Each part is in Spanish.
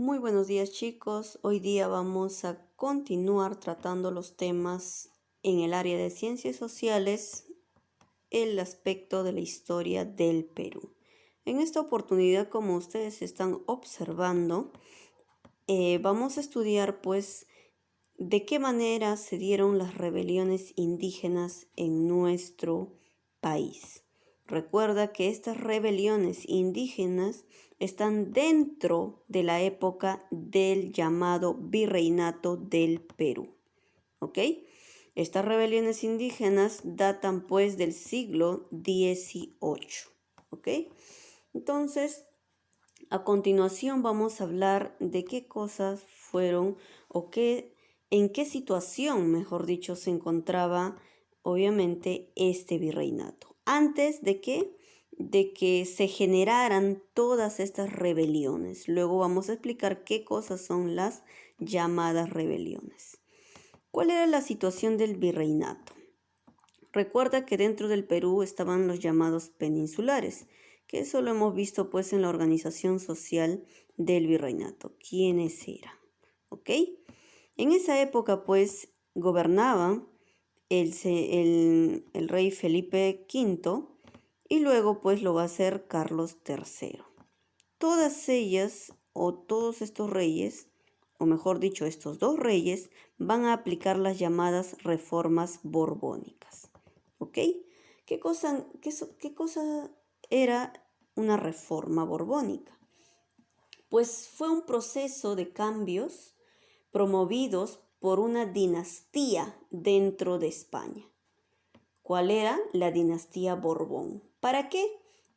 Muy buenos días chicos, hoy día vamos a continuar tratando los temas en el área de ciencias sociales, el aspecto de la historia del Perú. En esta oportunidad, como ustedes están observando, vamos a estudiar pues de qué manera se dieron las rebeliones indígenas en nuestro país. Recuerda que estas rebeliones indígenas están dentro de la época del llamado Virreinato del Perú. ¿Ok? Estas rebeliones indígenas datan pues del siglo XVIII. ¿Ok? Entonces, a continuación vamos a hablar de qué cosas fueron o en qué situación, mejor dicho, se encontraba obviamente este virreinato. Antes de que se generaran todas estas rebeliones. Luego vamos a explicar qué cosas son las llamadas rebeliones. ¿Cuál era la situación del virreinato? Recuerda que dentro del Perú estaban los llamados peninsulares, que eso lo hemos visto pues en la organización social del virreinato. ¿Quiénes eran? ¿Ok? En esa época pues gobernaba el rey Felipe V y luego pues lo va a hacer Carlos III. Todas ellas o todos estos reyes, o mejor dicho estos dos reyes, van a aplicar las llamadas reformas borbónicas. ¿Ok? ¿Qué cosa era una reforma borbónica? Pues fue un proceso de cambios promovidos por una dinastía dentro de España. ¿Cuál era? La dinastía Borbón. ¿Para qué?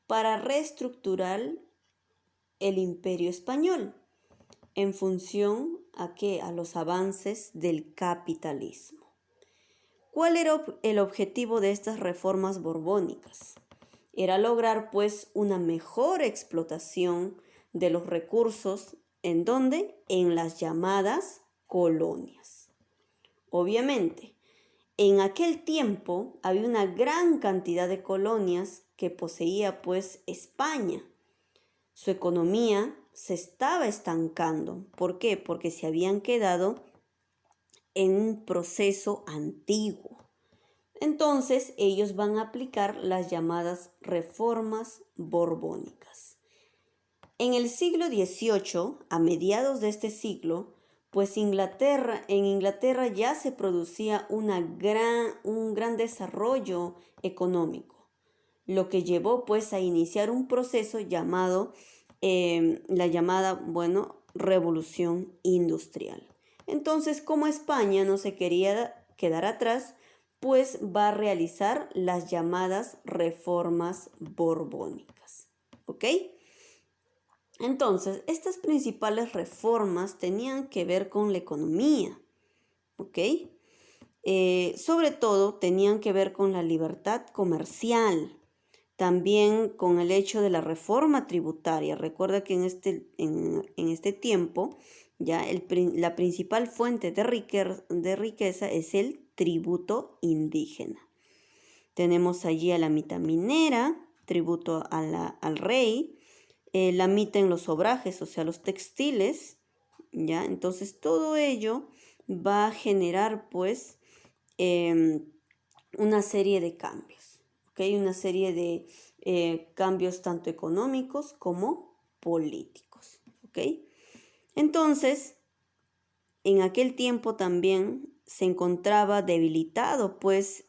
Para reestructurar el imperio español en función a qué? A los avances del capitalismo. ¿Cuál era el objetivo de estas reformas borbónicas? Era lograr pues una mejor explotación de los recursos, ¿en dónde? En las llamadas colonias. Obviamente, en aquel tiempo había una gran cantidad de colonias que poseía pues España. Su economía se estaba estancando. ¿Por qué? Porque se habían quedado en un proceso antiguo. Entonces ellos van a aplicar las llamadas reformas borbónicas. En el siglo XVIII, a mediados de este siglo, pues en Inglaterra ya se producía un gran desarrollo económico, lo que llevó pues a iniciar un proceso llamado, revolución industrial. Entonces, como España no se quería quedar atrás, pues va a realizar las llamadas reformas borbónicas. ¿Ok? Entonces, estas principales reformas tenían que ver con la economía. ¿Ok? Sobre todo tenían que ver con la libertad comercial, también con el hecho de la reforma tributaria. Recuerda que en este tiempo ya la principal fuente de riqueza es el tributo indígena. Tenemos allí a la mitad minera, tributo al rey, la mitad en los obrajes, o sea, los textiles, ¿ya? Entonces todo ello va a generar pues una serie de cambios, ¿ok? Una serie de cambios tanto económicos como políticos, ¿ok? Entonces, en aquel tiempo también se encontraba debilitado pues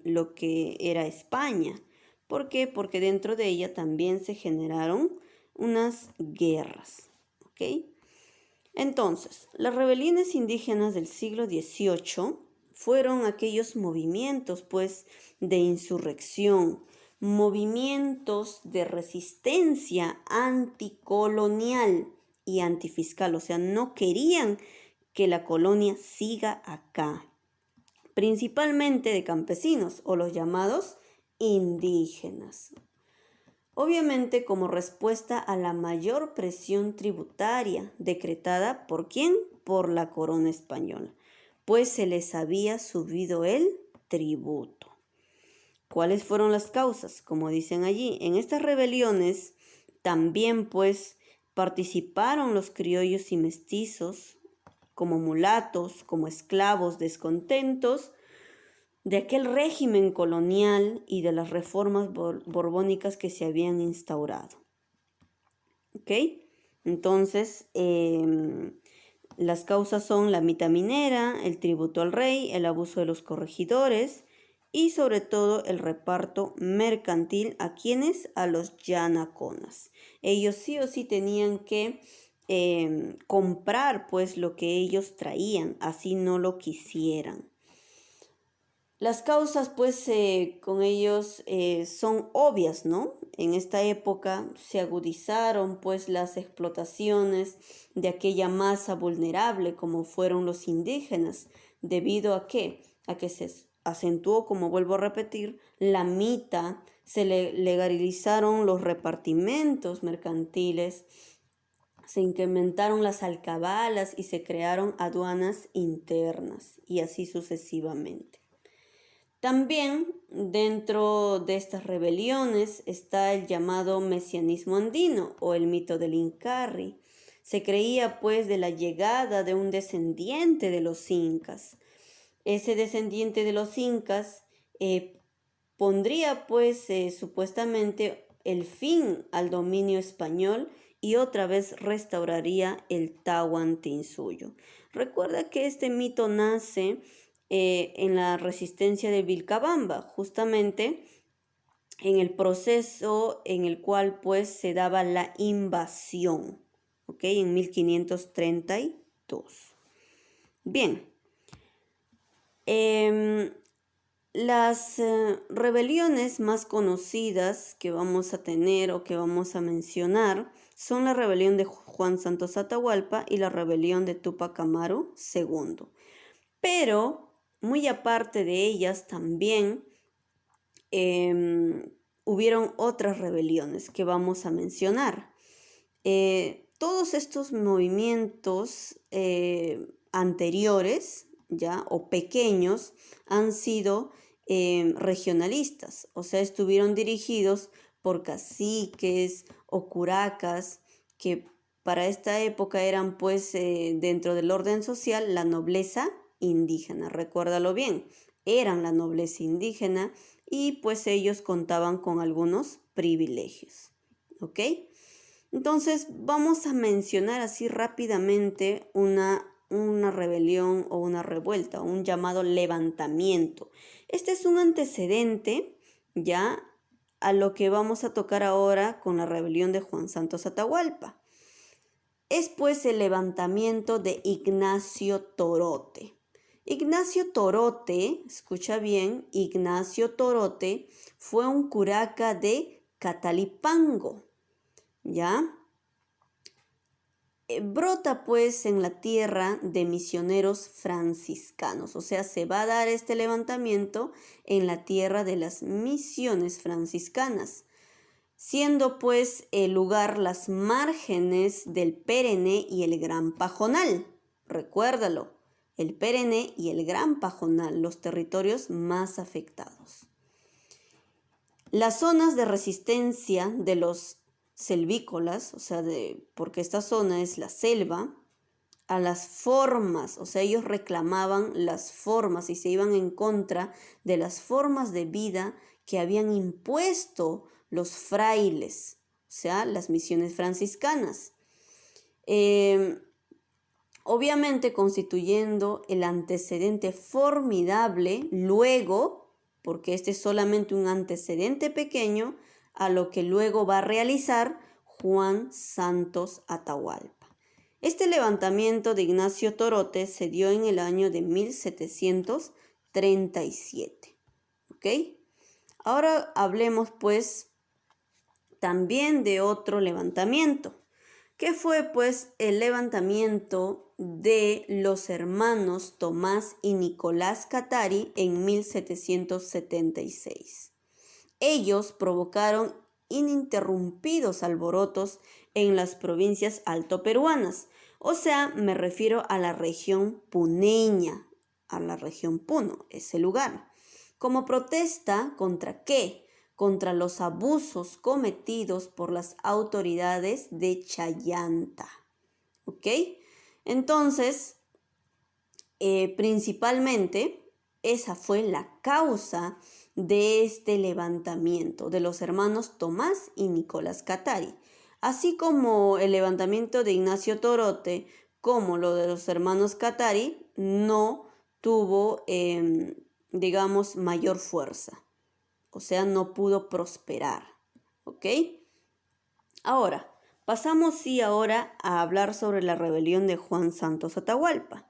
lo que era España. ¿Por qué? Porque dentro de ella también se generaron unas guerras, ¿ok? Entonces, las rebeliones indígenas del siglo XVIII fueron aquellos movimientos, pues, de insurrección, movimientos de resistencia anticolonial y antifiscal, o sea, no querían que la colonia siga acá, principalmente de campesinos o los llamados indígenas. Obviamente como respuesta a la mayor presión tributaria decretada ¿por quién? Por la corona española, pues se les había subido el tributo. ¿Cuáles fueron las causas? Como dicen allí, en estas rebeliones también pues Participaron los criollos y mestizos como mulatos, como esclavos descontentos de aquel régimen colonial y de las reformas borbónicas que se habían instaurado. ¿Ok? Entonces, las causas son la mita minera, el tributo al rey, el abuso de los corregidores y sobre todo el reparto mercantil a quienes, a los yanaconas. Ellos sí o sí tenían que comprar pues lo que ellos traían, así no lo quisieran. Las causas pues con ellos son obvias, ¿no? En esta época se agudizaron pues las explotaciones de aquella masa vulnerable como fueron los indígenas, debido a que se acentuó, como vuelvo a repetir, la mita, se legalizaron los repartimentos mercantiles, se incrementaron las alcabalas y se crearon aduanas internas y así sucesivamente. También dentro de estas rebeliones está el llamado mesianismo andino o el mito del Incarri. Se creía pues de la llegada de un descendiente de los incas. Ese descendiente de los incas pondría pues supuestamente el fin al dominio español y otra vez restauraría el Tahuantinsuyo. Recuerda que este mito nace en la resistencia de Vilcabamba, justamente en el proceso en el cual pues se daba la invasión, ¿ok? En 1532. Bien, las rebeliones más conocidas que vamos a tener o que vamos a mencionar son la rebelión de Juan Santos Atahualpa y la rebelión de Túpac Amaru II. Pero, muy aparte de ellas, también hubieron otras rebeliones que vamos a mencionar. Todos estos movimientos anteriores, ¿ya? O pequeños, han sido regionalistas, o sea, estuvieron dirigidos por caciques o curacas que para esta época eran pues dentro del orden social la nobleza indígena, recuérdalo bien, eran la nobleza indígena y pues ellos contaban con algunos privilegios, ¿ok? Entonces vamos a mencionar así rápidamente una rebelión o una revuelta, un llamado levantamiento. Este es un antecedente ya a lo que vamos a tocar ahora con la rebelión de Juan Santos Atahualpa. Es pues el levantamiento de Ignacio Torote. Ignacio Torote, escucha bien, Ignacio Torote fue un curaca de Catalipango, ¿ya? Brota pues en la tierra de misioneros franciscanos, o sea, se va a dar este levantamiento en la tierra de las misiones franciscanas, siendo pues el lugar las márgenes del Perene y el Gran Pajonal. Recuérdalo, el Perene y el Gran Pajonal, los territorios más afectados. Las zonas de resistencia de los selvícolas, o sea, porque esta zona es la selva, a las formas, o sea, ellos reclamaban las formas y se iban en contra de las formas de vida que habían impuesto los frailes, o sea, las misiones franciscanas. Obviamente constituyendo el antecedente formidable luego, porque este es solamente un antecedente pequeño, a lo que luego va a realizar Juan Santos Atahualpa. Este levantamiento de Ignacio Torote se dio en el año de 1737. ¿Ok? Ahora hablemos pues también de otro levantamiento, que fue pues el levantamiento de los hermanos Tomás y Nicolás Catari en 1776. Ellos provocaron ininterrumpidos alborotos en las provincias altoperuanas, o sea, me refiero a la región puneña, a la región Puno, ese lugar. ¿Como protesta contra qué? contra los abusos cometidos por las autoridades de Chayanta. ¿Ok? Entonces, principalmente, esa fue la causa de este levantamiento de los hermanos Tomás y Nicolás Catari, así como el levantamiento de Ignacio Torote, como lo de los hermanos Catari, no tuvo, digamos, mayor fuerza. O sea, no pudo prosperar. ¿Ok? Ahora, pasamos ahora a hablar sobre la rebelión de Juan Santos Atahualpa.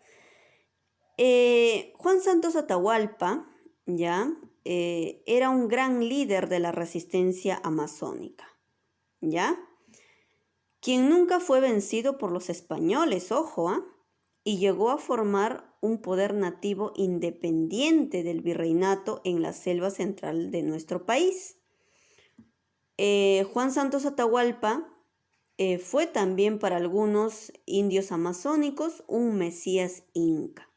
Juan Santos Atahualpa, ¿ya? Era un gran líder de la resistencia amazónica, ¿ya? Quien nunca fue vencido por los españoles, ojo, ¿ah? Y llegó a formar un poder nativo independiente del virreinato en la selva central de nuestro país. Juan Santos Atahualpa fue también para algunos indios amazónicos un mesías inca,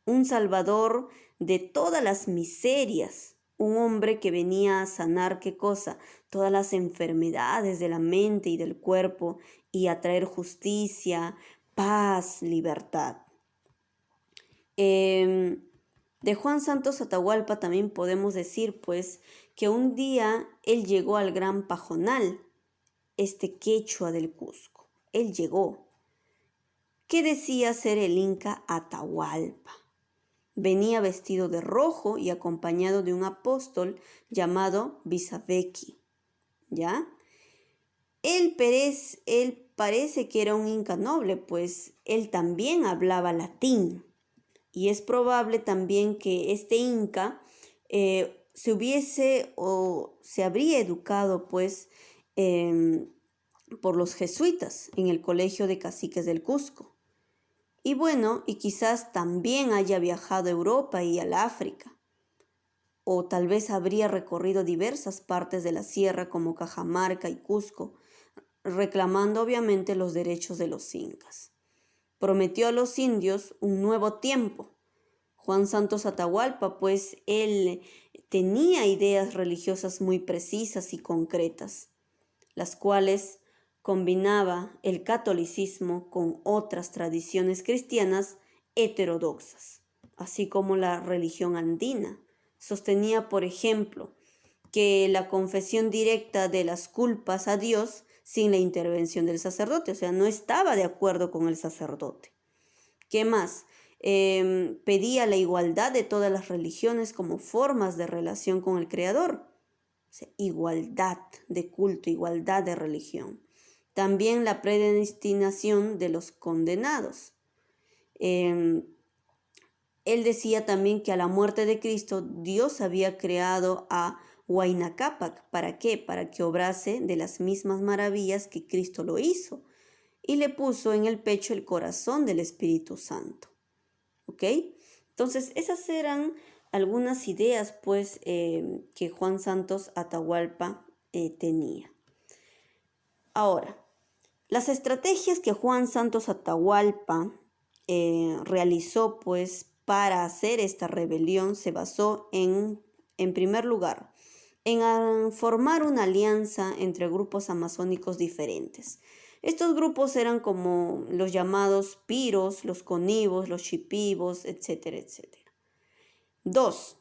un salvador de todas las miserias, un hombre que venía a sanar, ¿qué cosa? Todas las enfermedades de la mente y del cuerpo y a traer justicia, paz, libertad. De Juan Santos Atahualpa también podemos decir, pues, que un día él llegó al Gran Pajonal, este quechua del Cusco. Él llegó. ¿Qué decía ser el Inca Atahualpa? Venía vestido de rojo y acompañado de un apóstol llamado Bisabeki, ¿ya? Él parece que era un inca noble, pues él también hablaba latín. Y es probable también que este inca se habría educado, pues, por los jesuitas en el Colegio de Caciques del Cusco. Y bueno, y quizás también haya viajado a Europa y al África. O tal vez habría recorrido diversas partes de la sierra como Cajamarca y Cusco, reclamando obviamente los derechos de los incas. Prometió a los indios un nuevo tiempo. Juan Santos Atahualpa, pues él tenía ideas religiosas muy precisas y concretas, las cuales combinaba el catolicismo con otras tradiciones cristianas heterodoxas, así como la religión andina. Sostenía, por ejemplo, que la confesión directa de las culpas a Dios sin la intervención del sacerdote, o sea, no estaba de acuerdo con el sacerdote. ¿Qué más? Pedía la igualdad de todas las religiones como formas de relación con el Creador. O sea, igualdad de culto, igualdad de religión. También la predestinación de los condenados. Él decía también que a la muerte de Cristo Dios había creado a Huayna Cápac. ¿Para qué? Para que obrase de las mismas maravillas que Cristo lo hizo. Y le puso en el pecho el corazón del Espíritu Santo. ¿Ok? Entonces, esas eran algunas ideas, pues, que Juan Santos Atahualpa tenía. Ahora, las estrategias que Juan Santos Atahualpa realizó, pues, para hacer esta rebelión se basó en primer lugar, en formar una alianza entre grupos amazónicos diferentes. Estos grupos eran como los llamados piros, los conivos, los chipivos, etcétera, etcétera. 2.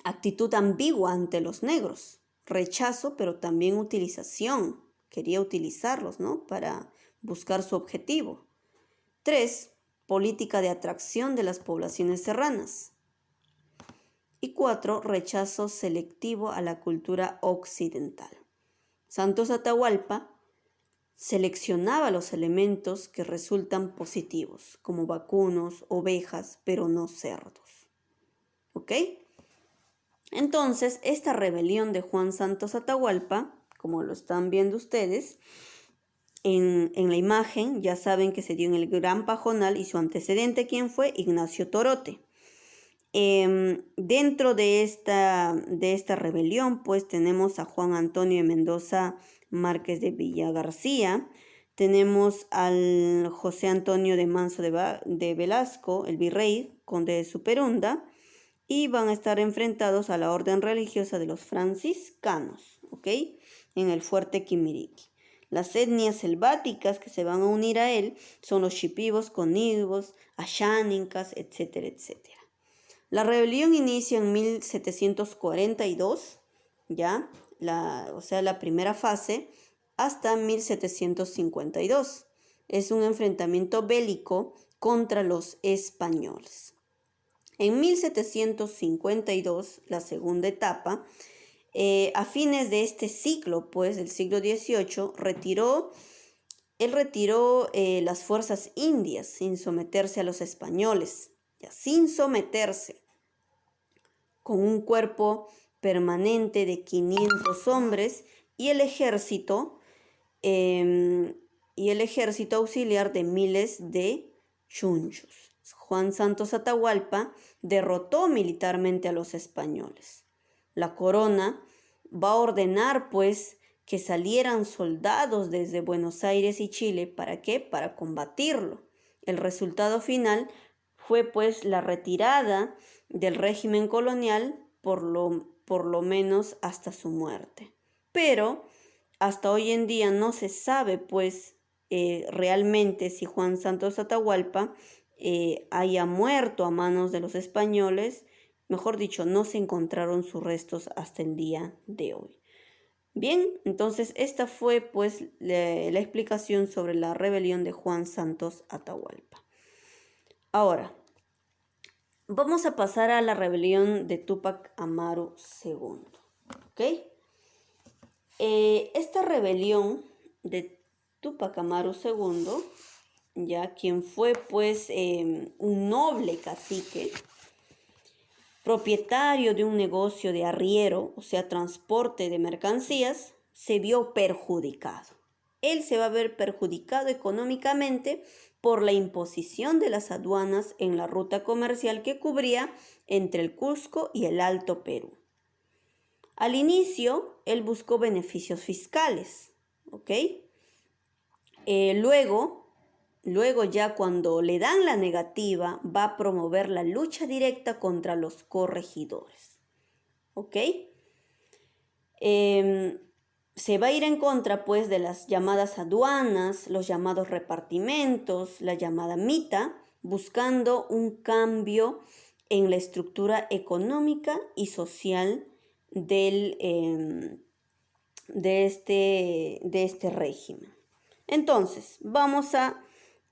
Actitud ambigua ante los negros. Rechazo, pero también utilización. Quería utilizarlos, ¿no? Para buscar su objetivo. 3. Política de atracción de las poblaciones serranas. Y 4. Rechazo selectivo a la cultura occidental. Santos Atahualpa seleccionaba los elementos que resultan positivos, como vacunos, ovejas, pero no cerdos. ¿Ok? Entonces, esta rebelión de Juan Santos Atahualpa, como lo están viendo ustedes, en la imagen ya saben que se dio en el Gran Pajonal y su antecedente, ¿quién fue? Ignacio Torote. Dentro de esta rebelión, pues tenemos a Juan Antonio de Mendoza Márquez de Villagarcía, tenemos al José Antonio de Manso de Velasco, el virrey, conde de Superunda, y van a estar enfrentados a la orden religiosa de los franciscanos, ¿ok? En el fuerte Quimiriqui. Las etnias selváticas que se van a unir a él son los Shipibos, Conigos, Asháninkas, etcétera, etcétera. La rebelión inicia en 1742, ¿ya? La primera fase, hasta 1752. Es un enfrentamiento bélico contra los españoles. En 1752, la segunda etapa, a fines de este siglo, pues del siglo XVIII, él retiró las fuerzas indias sin someterse a los españoles, ya, sin someterse, con un cuerpo permanente de 500 hombres y el ejército auxiliar de miles de chunchos. Juan Santos Atahualpa derrotó militarmente a los españoles. La corona va a ordenar, pues, que salieran soldados desde Buenos Aires y Chile. ¿Para qué? Para combatirlo. El resultado final fue, pues, la retirada del régimen colonial, por lo menos hasta su muerte. Pero hasta hoy en día no se sabe, pues, realmente si Juan Santos Atahualpa haya muerto a manos de los españoles. Mejor dicho, no se encontraron sus restos hasta el día de hoy. Bien, entonces esta fue, pues, la explicación sobre la rebelión de Juan Santos Atahualpa. Ahora, vamos a pasar a la rebelión de Túpac Amaru II, ¿ok? Esta rebelión de Túpac Amaru II, ya, quien fue, pues, un noble cacique, propietario de un negocio de arriero, o sea, transporte de mercancías, se vio perjudicado. Él se va a ver perjudicado económicamente por la imposición de las aduanas en la ruta comercial que cubría entre el Cusco y el Alto Perú. Al inicio, él buscó beneficios fiscales, ¿ok? Luego ya cuando le dan la negativa, va a promover la lucha directa contra los corregidores, ¿ok? Se va a ir en contra, pues, de las llamadas aduanas, los llamados repartimentos, la llamada mita, buscando un cambio en la estructura económica y social de este régimen. Entonces, vamos a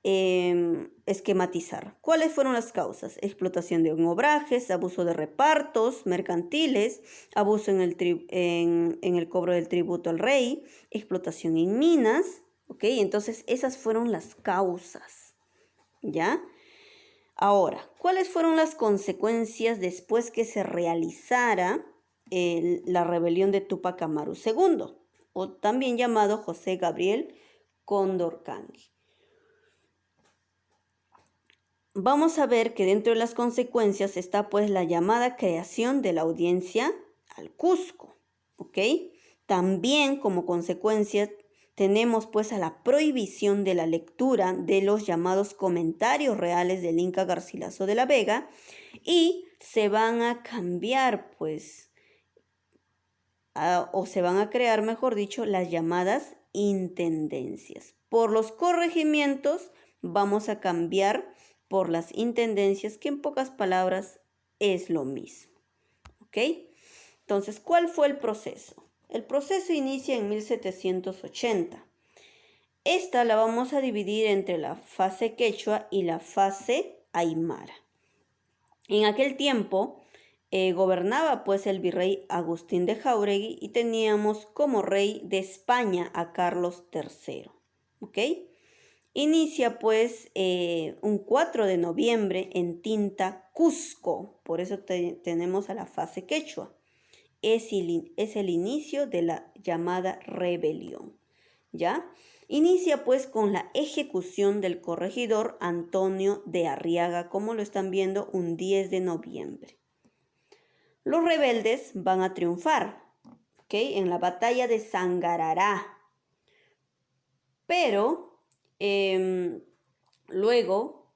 esquematizar. ¿Cuáles fueron las causas? Explotación de obrajes, abuso de repartos mercantiles, abuso en el cobro del tributo al rey, explotación en minas, ¿ok? Entonces, esas fueron las causas, ¿ya? Ahora, ¿cuáles fueron las consecuencias después que se realizara la rebelión de Túpac Amaru II, o también llamado José Gabriel Condorcanqui? Vamos a ver que dentro de las consecuencias está, pues, la llamada creación de la audiencia al Cusco, ¿ok? También como consecuencia tenemos, pues, a la prohibición de la lectura de los llamados comentarios reales del Inca Garcilaso de la Vega, y se van a cambiar, pues, o se van a crear, mejor dicho, las llamadas intendencias. Por los corregimientos vamos a cambiar por las intendencias, que en pocas palabras es lo mismo, ¿ok? Entonces, ¿cuál fue el proceso? El proceso inicia en 1780. Esta la vamos a dividir entre la fase quechua y la fase aymara. En aquel tiempo gobernaba, pues, el virrey Agustín de Jáuregui, y teníamos como rey de España a Carlos III, ¿ok? Inicia, pues, un 4 de noviembre en Tinta, Cusco. Por eso tenemos a la fase quechua. Es el inicio de la llamada rebelión, ¿ya? Inicia, pues, con la ejecución del corregidor Antonio de Arriaga, como lo están viendo, un 10 de noviembre. Los rebeldes van a triunfar, ¿ok?, en la batalla de Sangarará. Pero luego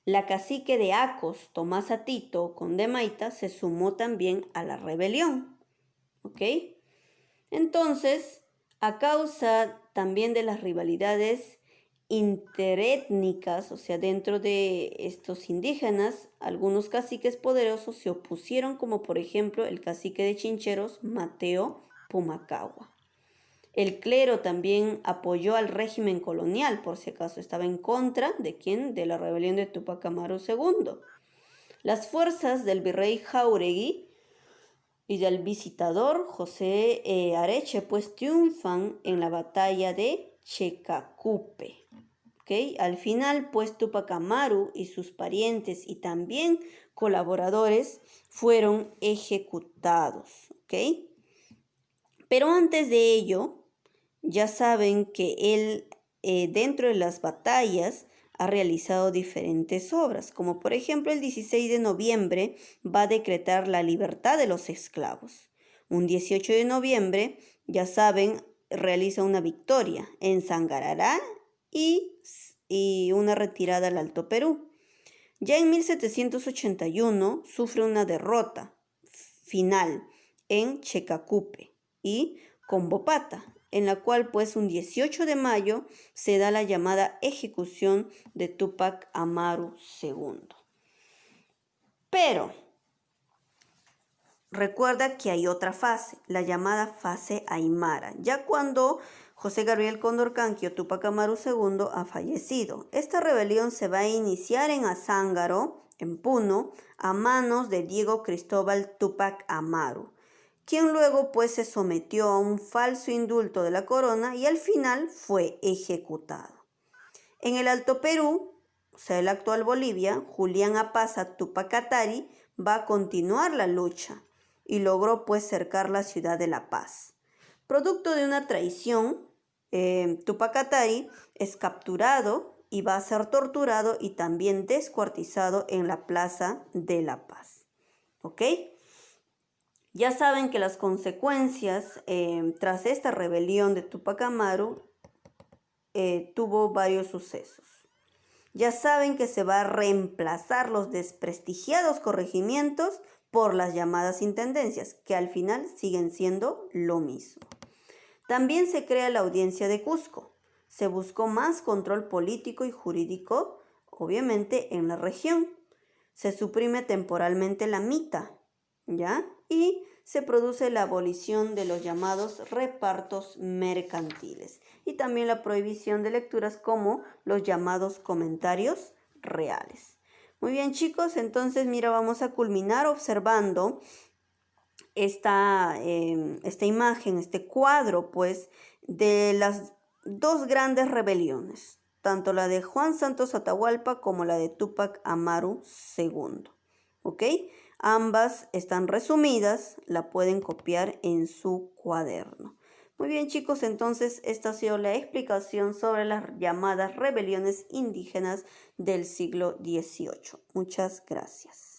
La cacique de Acos, Tomás Atito, conde Maita, se sumó también a la rebelión. ¿Ok? Entonces, a causa también de las rivalidades interétnicas, o sea, dentro de estos indígenas, algunos caciques poderosos se opusieron, como por ejemplo el cacique de Chincheros, Mateo Pumacahua. El clero también apoyó al régimen colonial, por si acaso estaba en contra de quién, de la rebelión de Tupac Amaru II. Las fuerzas del virrey Jáuregui y del visitador José Areche pues triunfan en la batalla de Checacupe. ¿Okay? Al final pues Tupac Amaru y sus parientes y también colaboradores fueron ejecutados. ¿Okay? Pero antes de ello, ya saben que él dentro de las batallas ha realizado diferentes obras, como por ejemplo el 16 de noviembre va a decretar la libertad de los esclavos. Un 18 de noviembre, ya saben, realiza una victoria en Sangarará y una retirada al Alto Perú. Ya en 1781 sufre una derrota final en Checacupe y Combopata, en la cual pues un 18 de mayo se da la llamada ejecución de Tupac Amaru II. Pero recuerda que hay otra fase, la llamada fase Aymara, ya cuando José Gabriel Condorcanqui o Tupac Amaru II ha fallecido. Esta rebelión se va a iniciar en Azángaro, en Puno, a manos de Diego Cristóbal Tupac Amaru, quien luego pues se sometió a un falso indulto de la corona y al final fue ejecutado. En el Alto Perú, o sea el actual Bolivia, Julián Apaza Tupac Katari va a continuar la lucha y logró pues cercar la ciudad de La Paz. Producto de una traición, Tupac Katari es capturado y va a ser torturado y también descuartizado en la Plaza de La Paz. ¿Ok? Ya saben que las consecuencias tras esta rebelión de Tupac Amaru tuvo varios sucesos. Ya saben que se va a reemplazar los desprestigiados corregimientos por las llamadas intendencias, que al final siguen siendo lo mismo. También se crea la Audiencia de Cusco. Se buscó más control político y jurídico, obviamente, en la región. Se suprime temporalmente la mita, ¿ya? Y se produce la abolición de los llamados repartos mercantiles y también la prohibición de lecturas como los llamados comentarios reales. Muy bien, chicos, entonces mira, vamos a culminar observando esta imagen, este cuadro, pues, de las dos grandes rebeliones, tanto la de Juan Santos Atahualpa como la de Tupac Amaru II. ¿Ok? Ambas están resumidas, la pueden copiar en su cuaderno. Muy bien, chicos, entonces esta ha sido la explicación sobre las llamadas rebeliones indígenas del siglo XVIII. Muchas gracias.